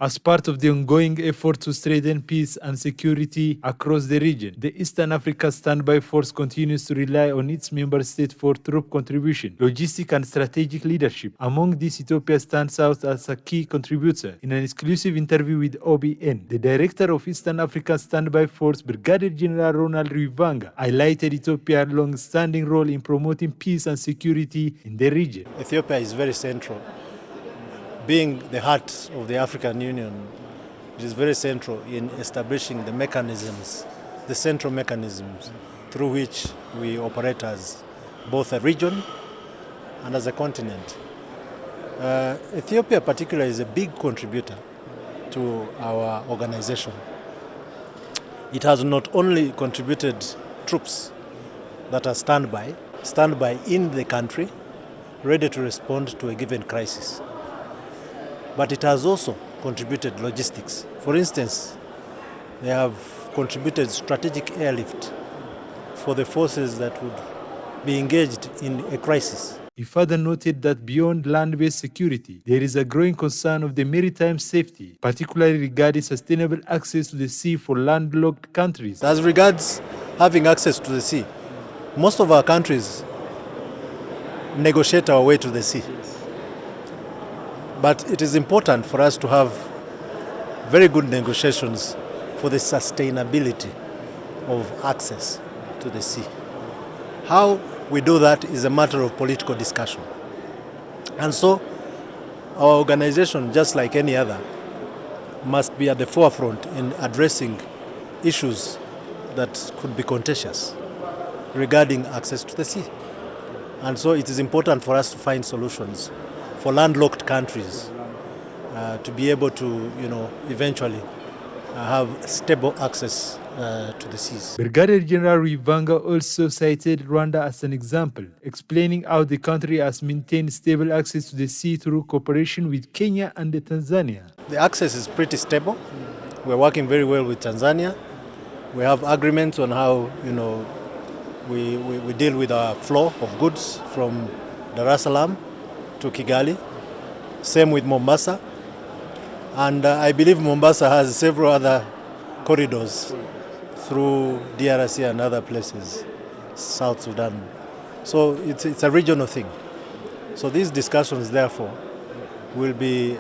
As part of the ongoing effort to strengthen peace and security across the region, the Eastern Africa Standby Force continues to rely on its member states for troop contribution, logistic and strategic leadership. Among these, Ethiopia stands out as a key contributor. In an exclusive interview with OBN, the director of Eastern Africa Standby Force, Brigadier General Ronald Rwivanga, highlighted Ethiopia's long-standing role in promoting peace and security in the region. Ethiopia is very central. Being the heart of the African Union, it is very central in establishing the mechanisms, the central mechanisms through which we operate as both a region and as a continent. Ethiopia particularly is a big contributor to our organization. It has not only contributed troops that are standby in the country, ready to respond to a given crisis, but it has also contributed logistics. For instance, they have contributed strategic airlift for the forces that would be engaged in a crisis. He further noted that beyond land-based security, there is a growing concern of the maritime safety, particularly regarding sustainable access to the sea for landlocked countries. As regards having access to the sea, most of our countries negotiate our way to the sea. But it is important for us to have very good negotiations for the sustainability of access to the sea. How we do that is a matter of political discussion. And so our organization, just like any other, must be at the forefront in addressing issues that could be contentious regarding access to the sea. And so it is important for us to find solutions for landlocked countries to be able to, eventually have stable access to the seas. Brigadier General Rwivanga also cited Rwanda as an example, explaining how the country has maintained stable access to the sea through cooperation with Kenya and Tanzania. The access is pretty stable. We're working very well with Tanzania. We have agreements on how, we deal with our flow of goods from Dar es Salaam to Kigali. Same with Mombasa. And I believe Mombasa has several other corridors through DRC and other places, South Sudan. So it's a regional thing. So these discussions, therefore, will be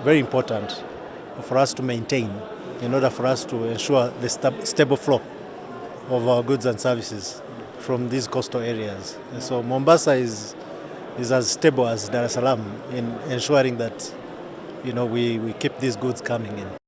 very important for us to maintain in order for us to ensure the stable flow of our goods and services from these coastal areas. And so Mombasa is as stable as Dar es Salaam in ensuring that we keep these goods coming in.